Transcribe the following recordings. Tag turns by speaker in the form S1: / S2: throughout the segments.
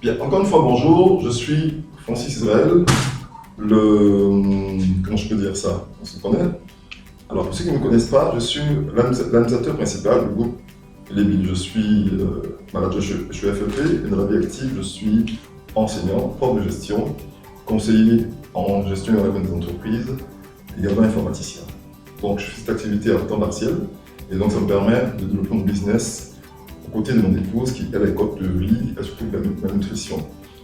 S1: Bien, encore une fois, bonjour, je suis Francis Israël, comment je peux dire ça? On se connaît. Alors, pour ceux qui ne me connaissent pas, je suis l'administrateur principal du groupe Lébil. Je suis manager chez FEP et dans la vie active, je suis enseignant, prof de gestion, conseiller en gestion et management des entreprises, également informaticien. Donc, je fais cette activité à temps partiel et donc ça me permet de développer mon business aux côtés de mon épouse qui, elle, est coach de vie et surtout de la nutrition.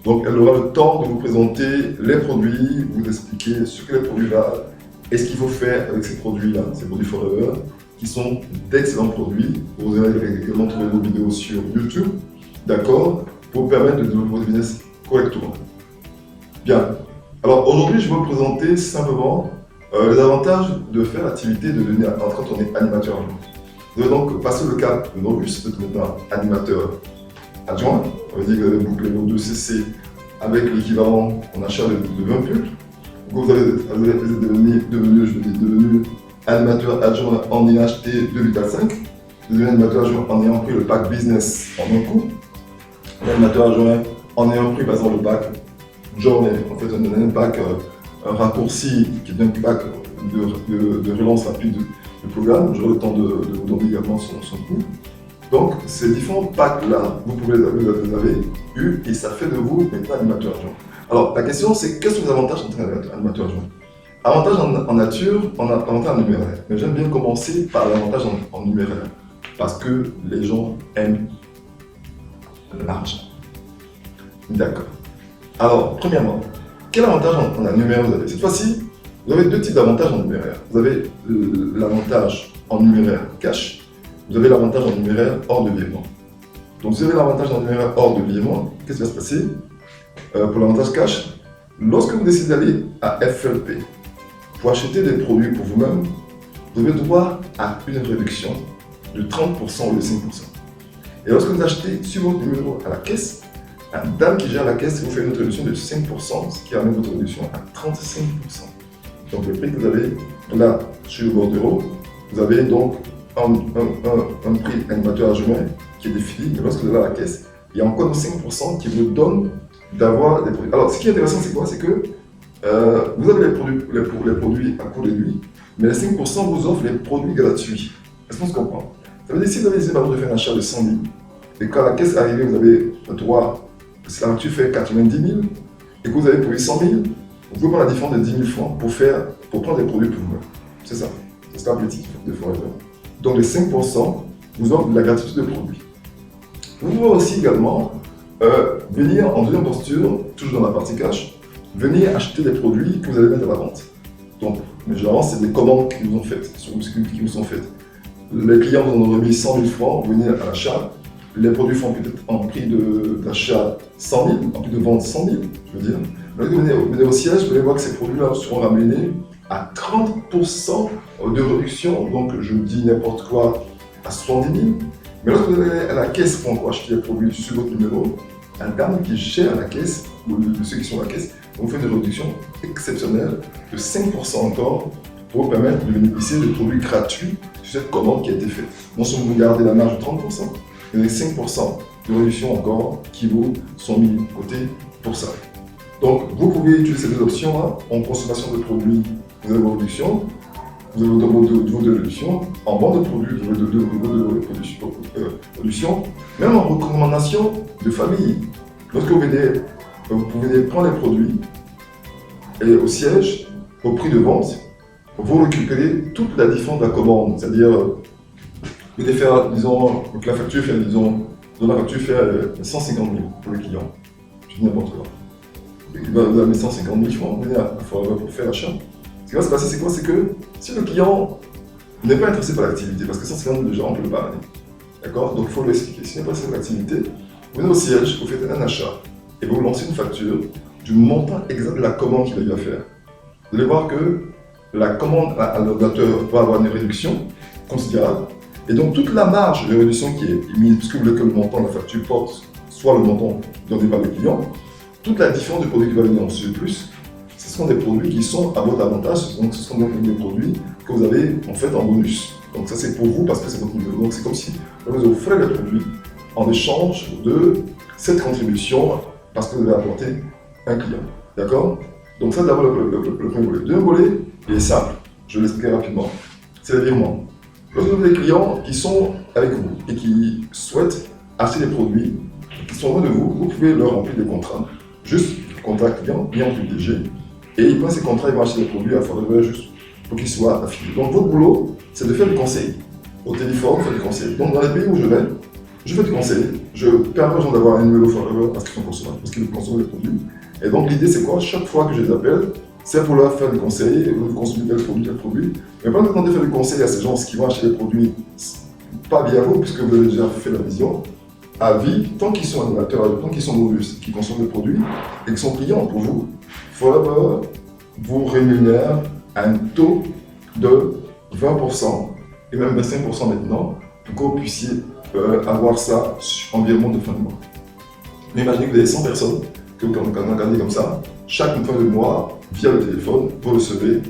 S1: Donc, elle aura le temps de vous présenter les produits, vous expliquer ce que les produits-là, et ce qu'il faut faire avec ces produits-là, ces produits Forever, qui sont d'excellents produits. Vous allez également trouver nos vidéos sur YouTube, d'accord, pour vous permettre de développer votre business correctement. Bien. Alors, aujourd'hui, je vais vous présenter simplement les avantages de faire l'activité de devenir, quand on est animateur adjoint. Vous allez donc passer le cap de novice, de devenir animateur adjoint. On veut dire que vous avez bouclé vos 2 CC avec l'équivalent en achat de 20 pulls. Donc vous allez devenu animateur adjoint en ayant acheté 2,5 litres. Vous devenez animateur adjoint en ayant pris le pack business en un coup. Animateur adjoint en ayant pris par exemple le pack journée. En fait, on a un pack un raccourci qui est un pack de relance rapide du programme. J'aurai le temps de vous donner également son coût. Donc, ces différents packs-là, vous pouvez les avez eus et ça fait de vous maintenant animateur adjoint. Alors, la question c'est quels sont les avantages d'être animateur adjoint? Avantage en nature, avantage en numéraire. Mais j'aime bien commencer par l'avantage en numéraire parce que les gens aiment l'argent. D'accord. Alors, premièrement, quel avantage en numéraire vous avez? Cette fois-ci, vous avez 2 types d'avantages en numéraire. Vous avez l'avantage en numéraire cash. Vous avez l'avantage en numéraire hors de virement. Donc, si vous avez l'avantage en numéraire hors de virement, qu'est-ce qui va se passer? Pour l'avantage cash, lorsque vous décidez d'aller à FLP pour acheter des produits pour vous-même, vous avez droit à une réduction de 30% au lieu de 5%. Et lorsque vous achetez sur votre numéro à la caisse, la dame qui gère la caisse vous fait une réduction de 5%, ce qui amène votre réduction à 35%. Donc, le prix que vous avez là sur le bordereau, vous avez donc un prix animateur adjoint qui est défini, mais lorsque vous allez à la caisse, il y a encore 5% qui vous donne d'avoir des produits. Alors, ce qui est intéressant, c'est quoi? C'est que vous avez les produits à coût réduit, mais les 5% vous offrent les produits gratuits. Est-ce qu'on se comprend? Ça veut dire que si vous avez décidé de faire un achat de 100 000, et quand la caisse est arrivée, vous avez le droit, si la facture fait 90 000, et que vous avez produit 100 000, vous pouvez prendre la différence de 10 000 francs pour prendre des produits pour vous. C'est ça. C'est ça l'objectif de Forever. Donc les 5% vous offrent la gratuité de produits. Vous pouvez aussi également venir en deuxième posture, toujours dans la partie cash, venir acheter des produits que vous allez mettre à la vente. Donc, généralement, c'est des commandes qui vous sont faites. Les clients vous en ont remis 100 000 francs, vous venez à l'achat. Les produits font peut-être en prix d'achat 100 000, en prix de vente 100 000, je veux dire. Lorsque vous venez au siège, vous allez voir que ces produits-là seront ramenés à 30% de réduction, donc je dis n'importe quoi, à 70 000. Mais lorsque vous allez à la caisse pour acheter les produits sur votre numéro, un dame qui gère la caisse, ou ceux qui sont à la caisse, vous fait une réduction exceptionnelle de 5% encore pour vous permettre de bénéficier de produits gratuits sur cette commande qui a été faite. Non seulement vous gardez la marge de 30%, mais les 5% de réduction encore qui vous sont mis de côté pour ça. Donc, vous pouvez utiliser ces 2 options-là en consommation de produits, vous avez vos réductions, vous avez vos niveaux de réduction, en vente de produits, vous avez de réduction, même en recommandation de famille. Lorsque vous venez prendre les produits et au siège, au prix de vente, vous récupérez toute la différence de la commande. C'est-à-dire, vous venez faire, disons, que la facture fait, la facture fait 150 000 pour le client. Je dis n'importe quoi. Vous avez 150 000 francs, vous venez à Forever pour faire l'achat. Ce qui va se passer, c'est quoi? C'est que si le client n'est pas intéressé par l'activité, parce que 150 000 déjà, on peut le parler. D'accord? Donc il faut lui expliquer. S'il n'est pas intéressé par l'activité, vous venez au siège, vous faites un achat et vous lancez une facture du montant exact de la commande qu'il a eu à faire. Vous allez voir que la commande à l'ordinateur va avoir une réduction considérable. Et donc toute la marge de réduction qui est mise, puisque vous voulez que le montant de la facture porte soit le montant donné par le client, toute la différence de produits qui va venir en surplus, ce sont des produits qui sont à votre avantage, donc ce sont des produits que vous avez en fait en bonus. Donc ça c'est pour vous parce que c'est votre niveau. Donc c'est comme si vous offrez les produits en échange de cette contribution parce que vous devez apporter un client. D'accord? Donc ça, c'est d'abord le premier volet. Le deuxième volet, il est simple, je vais l'expliquer rapidement. C'est les virements. Lorsque vous avez des clients qui sont avec vous et qui souhaitent acheter des produits, qui sont loin de vous, vous pouvez leur remplir des contrats. Juste contrat client privilégié. Et ils prennent ces contrats, ils vont acheter des produits à Forever juste pour qu'ils soient affiliés. Donc votre boulot, c'est de faire du conseil. Au téléphone, faire du conseil. Donc dans les pays où je vais, je fais du conseil. Je permets aux gens d'avoir un numéro Forever parce qu'ils sont consommateurs, parce qu'ils consomment les produits. Et donc l'idée c'est quoi? Chaque fois que je les appelle, c'est pour leur faire du conseil, vous consommez tel produit. Mais pas de faire du conseil à ces gens qui vont acheter des produits, pas via vous, puisque vous avez déjà fait la vision, à vie, tant qu'ils sont animateurs, tant qu'ils sont robustes, qui consomment des produits et qui sont clients pour vous. Forever vous rémunère à un taux de 20% et même 25% maintenant pour que vous puissiez avoir ça en virement de fin de mois. Mais imaginez que vous avez 100 personnes que vous regardez comme ça, chaque fin de mois, via le téléphone, vous recevez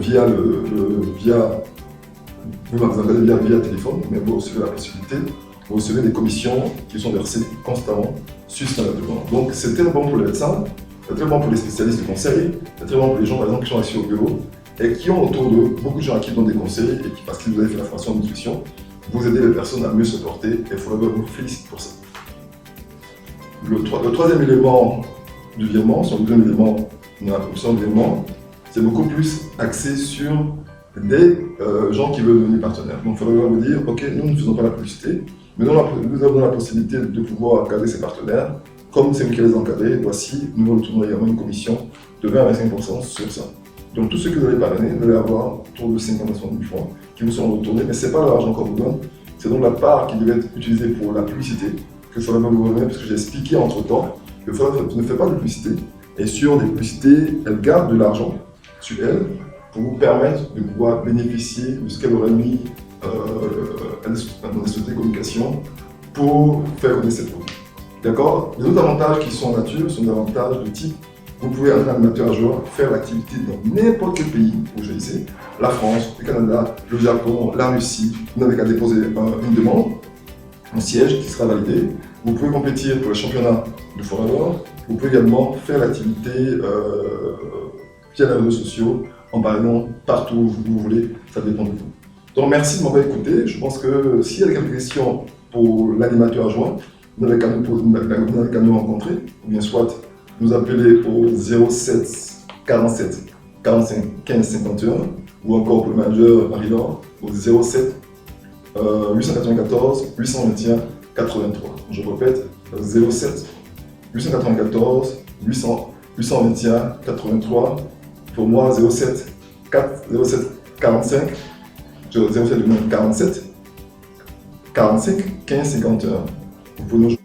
S1: via téléphone, mais vous recevez la possibilité, vous recevez des commissions qui sont versées constamment systématiquement. Donc c'est très bon pour les médecins, c'est très bon pour les spécialistes de conseil, c'est très bon pour les gens par exemple qui sont assis au bureau et qui ont autour d'eux beaucoup de gens à qui donnent des conseils et qui, parce qu'ils vous avez fait la formation en nutrition, vous aidez les personnes à mieux se porter et Forever vous félicite pour ça. Le troisième élément du virement, son deuxième élément dans la proposition de virement, c'est beaucoup plus axé sur des gens qui veulent devenir partenaires. Donc il faudra vous dire, ok, nous ne faisons pas la publicité, mais nous avons la possibilité de pouvoir encadrer ces partenaires. Comme c'est nous qui les encadrez, voici, nous vous retournons également une commission de 20 à 25% sur ça. Donc tous ceux que vous allez parrainer, vous allez avoir autour de 50 à 70 francs qui vous seront retournés, mais ce n'est pas l'argent qu'on vous donne, c'est donc la part qui devait être utilisée pour la publicité que Forever vous remet, parce que j'ai expliqué entre-temps que Forever ne fait pas de publicité, et sur des publicités, elle garde de l'argent sur elle pour vous permettre de pouvoir bénéficier de ce qu'elle aurait mis dans des sociétés de communication pour faire connaître ses produits. D'accord? Les autres avantages qui sont en nature sont des avantages de type vous pouvez, en animateur adjoint, faire l'activité dans n'importe quel pays où vous choisissez, la France, le Canada, le Japon, la Russie. Vous n'avez qu'à déposer une demande, un siège qui sera validé. Vous pouvez compétir pour le championnat de Forever. Vous pouvez également faire l'activité via les réseaux sociaux, en parlant partout où vous voulez, ça dépend de vous. Donc merci de m'avoir écouté. Je pense que s'il y a quelques questions pour l'animateur adjoint, vous n'avez qu'à nous rencontrer, ou bien soit nous appeler au 07 47 45 15 51, ou encore pour le manager Marie-Laure au 07 894 821 83. Je répète, 07 894 821 83. Pour moi, 07 45 07 47 45 15 51. Vous pouvez nous